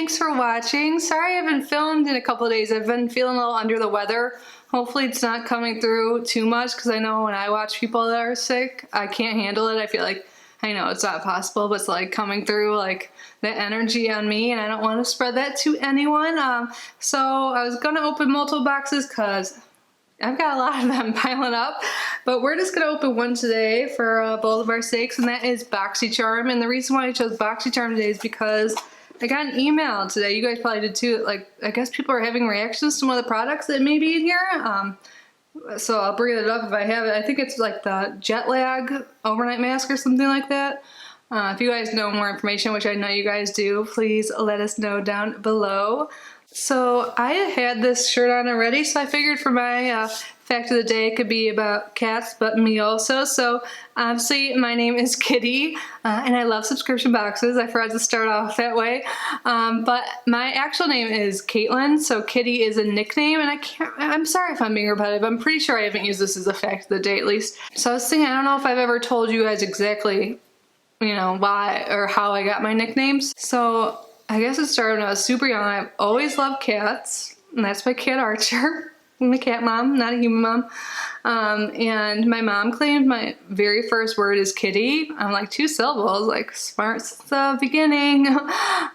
thanks for watching. Sorry I haven't filmed in a couple of days. I've been feeling a little under the weather. Hopefully it's not coming through too much, because I know when I watch people that are sick, I can't handle it. I feel like, I know it's not possible, but it's like coming through like the energy on me, and I don't want to spread that to anyone. So I was gonna open multiple boxes because I've got a lot of them piling up, but we're just gonna open one today for both of our sakes, and that is Boxycharm. And the reason why I chose Boxycharm today is because I got an email today. You guys probably did too. Like, I guess people are having reactions to one of the products that may be in here. So I'll bring it up if I have it. I think it's like the jet lag overnight mask or something like that. If you guys know more information, which I know you guys do, please let us know down below. So I had this shirt on already, so I figured for my fact of the day it could be about cats, but me also. So obviously my name is Kitty, and I love subscription boxes. I forgot to start off that way. But my actual name is Caitlin, so Kitty is a nickname, and I'm sorry if I'm being repetitive. I'm pretty sure I haven't used this as a fact of the day at least. So I was thinking, I don't know if I've ever told you guys exactly, you know, why or how I got my nicknames. So I guess it started when I was super young. I've always loved cats, and that's my cat Archer. I'm a cat mom, not a human mom. And my mom claimed my very first word is kitty. I'm like, 2 syllables, like smart since the beginning.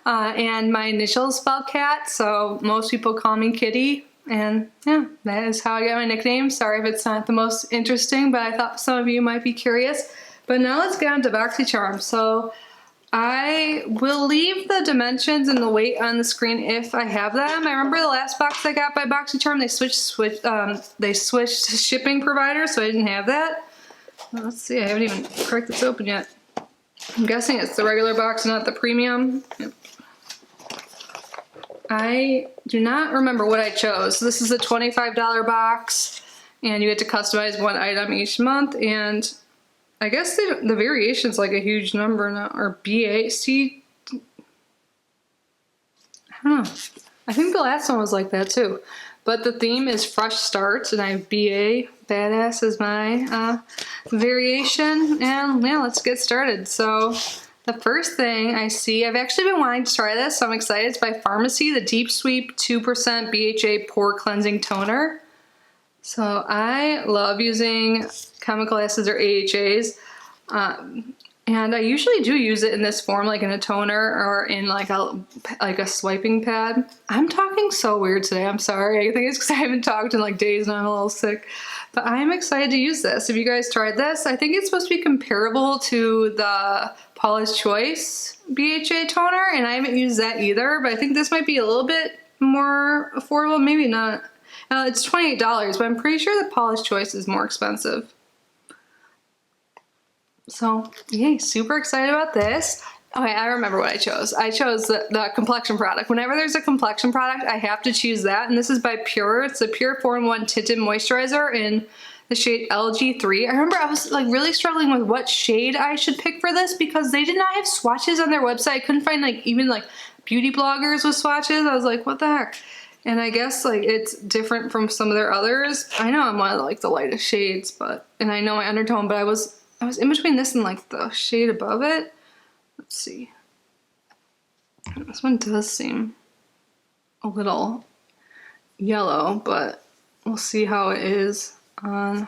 And my initials spell cat, so most people call me Kitty. And yeah, that is how I got my nickname. Sorry if it's not the most interesting, but I thought some of you might be curious. But now let's get on to Boxycharm. So I will leave the dimensions and the weight on the screen if I have them. I remember the last box I got by Boxycharm, they switched shipping providers, so I didn't have that. Well, let's see, I haven't even cracked this open yet. I'm guessing it's the regular box, not the premium. Yep. I do not remember what I chose. This is a $25 box, and you get to customize 1 item each month, and I guess the variation's like a huge number now, or BAC. I don't know. I think the last one was like that too. But the theme is fresh starts, and I have BA, badass, as my variation. And yeah, let's get started. So the first thing I see, I've actually been wanting to try this, so I'm excited. It's by Pharmacy, the Deep Sweep 2% BHA Pore Cleansing Toner. So I love using chemical acids or AHAs, and I usually do use it in this form, like in a toner or in like a swiping pad. I'm talking so weird today, I'm sorry. I think it's because I haven't talked in like days and I'm a little sick. But I'm excited to use this. If you guys tried this, I think it's supposed to be comparable to the Paula's Choice BHA toner, and I haven't used that either, but I think this might be a little bit more affordable, maybe not. It's $28, but I'm pretty sure the Paula's Choice is more expensive. So, yay, super excited about this. Okay, I remember what I chose. I chose the complexion product. Whenever there's a complexion product, I have to choose that, and this is by Pure. It's the Pure 4-in-1 Tinted Moisturizer in the shade LG3. I remember I was like really struggling with what shade I should pick for this because they did not have swatches on their website. I couldn't find like even like beauty bloggers with swatches. I was like, what the heck? And I guess like it's different from some of their others. I know I'm one of like the lightest shades, and I know my undertone, but I was in between this and like the shade above it. Let's see. This one does seem a little yellow, but we'll see how it is on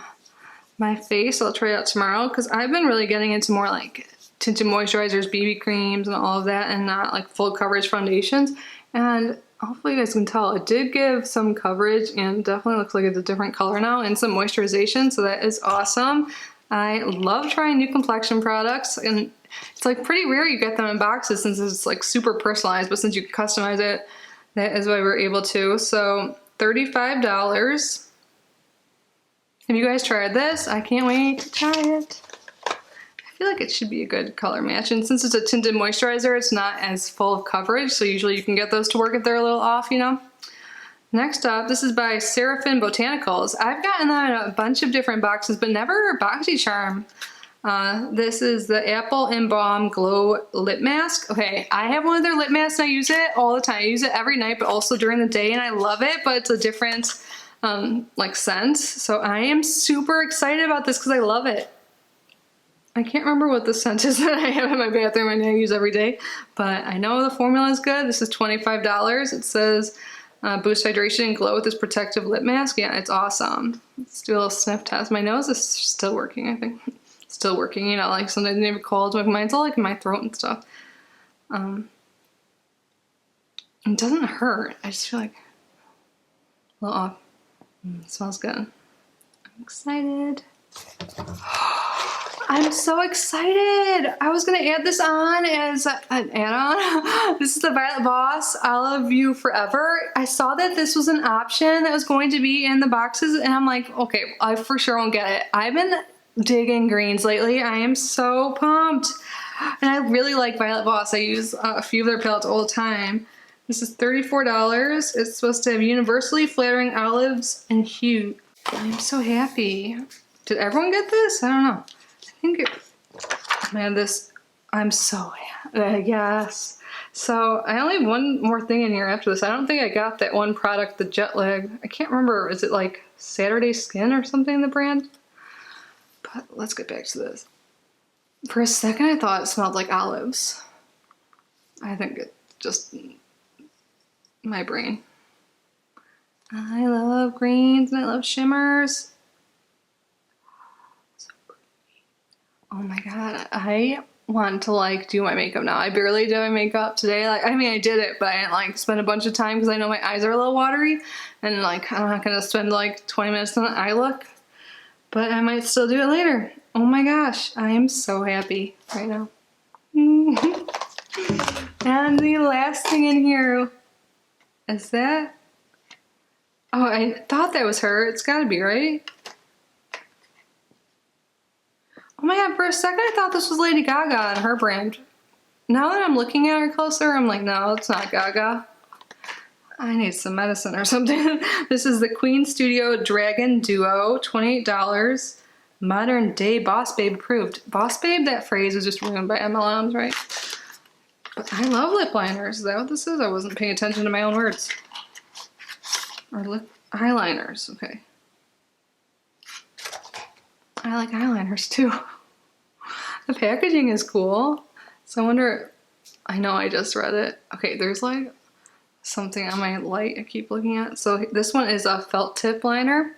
my face. I'll try it out tomorrow because I've been really getting into more like tinted moisturizers, BB creams, and all of that, and not like full coverage foundations. And hopefully you guys can tell it did give some coverage and definitely looks like it's a different color now and some moisturization, so that is awesome. I love trying new complexion products, and it's like pretty rare you get them in boxes since it's like super personalized, but since you can customize it, that is why we're able to. So $35. Have you guys tried this? I can't wait to try it. I feel like it should be a good color match, and since it's a tinted moisturizer, it's not as full of coverage, so usually you can get those to work if they're a little off, you know? Next up, this is by Seraphin Botanicals. I've gotten that in a bunch of different boxes, but never Boxycharm. This is the Apple Embalm Glow Lip Mask. Okay, I have one of their lip masks and I use it all the time. I use it every night, but also during the day, and I love it, but it's a different like scent. So I am super excited about this because I love it. I can't remember what the scent is that I have in my bathroom and I use every day, but I know the formula is good. This is $25. It says boost hydration and glow with this protective lip mask. Yeah, it's awesome. Let's do a little sniff test. My nose is still working, I think. Still working, you know, like sometimes maybe cold, like mine's all like in my throat and stuff. It doesn't hurt. I just feel like a little off. It smells good. I'm excited. I'm so excited. I was gonna add this on as an add-on. This is the Violet Voss Olive You Forever. I saw that this was an option that was going to be in the boxes and I'm like, okay, I for sure won't get it. I've been digging greens lately. I am so pumped. And I really like Violet Voss. I use a few of their palettes all the time. This is $34. It's supposed to have universally flattering olives and hue. I'm so happy. Did everyone get this? I don't know. I think it, man, this, I'm so happy. Yes. So I only have one more thing in here after this. I don't think I got that one product, the Jet Lag. I can't remember. Is it like Saturday Skin or something, the brand? But let's get back to this. For a second, I thought it smelled like olives. I think it just, my brain. I love greens and I love shimmers. So pretty. Oh my god, I want to like do my makeup now. I barely did my makeup today. Like, I mean, I did it, but I didn't like spend a bunch of time because I know my eyes are a little watery, and like I'm not gonna spend like 20 minutes on an eye look. But I might still do it later. Oh my gosh, I am so happy right now. And the last thing in here is that. Oh, I thought that was her. It's gotta be, right? Oh my god, for a second I thought this was Lady Gaga and her brand. Now that I'm looking at her closer, I'm like, no, it's not Gaga. I need some medicine or something. This is the Queen Studio Dragon Duo, $28. Modern day Boss Babe approved. Boss Babe, that phrase was just ruined by MLMs, right? But I love lip liners. Is that what this is? I wasn't paying attention to my own words. Or lip eyeliners, okay. I like eyeliners too. The packaging is cool. So I wonder, I know I just read it. Okay, there's like something on my light I keep looking at. So this one is a felt tip liner.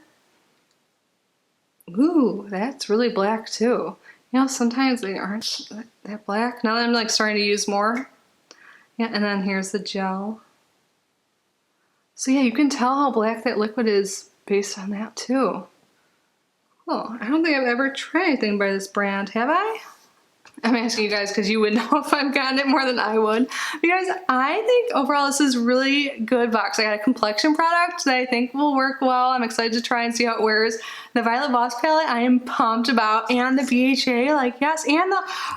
Ooh, that's really black too. You know, sometimes they aren't that black. Now that I'm like starting to use more. Yeah, and then here's the gel. So yeah, you can tell how black that liquid is based on that too. Cool. I don't think I've ever tried anything by this brand, have I? I'm asking you guys because you would know if I've gotten it more than I would. Because I think overall this is really good box. I got a complexion product that I think will work well. I'm excited to try and see how it wears. The Violet Voss palette I am pumped about, and the BHA, like yes, and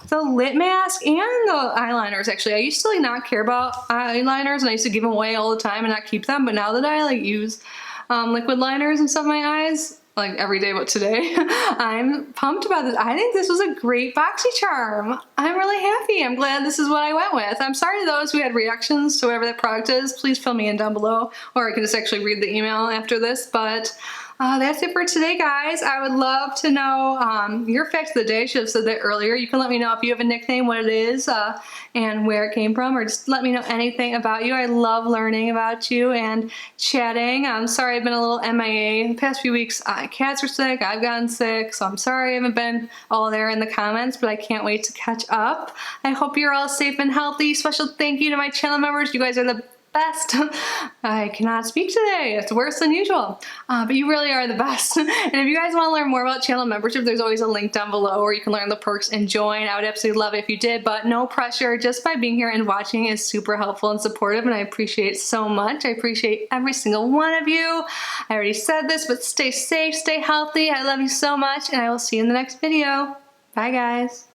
the lip mask and the eyeliners. Actually, I used to like not care about eyeliners and I used to give them away all the time and not keep them. But now that I like use liquid liners and stuff in my eyes, like every day but today, I'm pumped about this. I think this was a great Boxycharm. I'm really happy. I'm glad this is what I went with. I'm sorry to those who had reactions to whatever that product is. Please fill me in down below, or I can just actually read the email after this. But that's it for today, guys. I would love to know your fact of the day. I should have said that earlier. You can let me know if you have a nickname, what it is, and where it came from, or just let me know anything about you. I love learning about you and chatting. I'm sorry I've been a little MIA. The past few weeks, cats are sick, I've gotten sick, so I'm sorry I haven't been all there in the comments, but I can't wait to catch up. I hope you're all safe and healthy. Special thank you to my channel members. You guys are the best. I cannot speak today. It's worse than usual. But you really are the best. And if you guys want to learn more about channel membership, there's always a link down below where you can learn the perks and join. I would absolutely love it if you did, but no pressure. Just by being here and watching is super helpful and supportive, and I appreciate it so much. I appreciate every single one of you. I already said this, but stay safe, stay healthy. I love you so much, and I will see you in the next video. Bye, guys.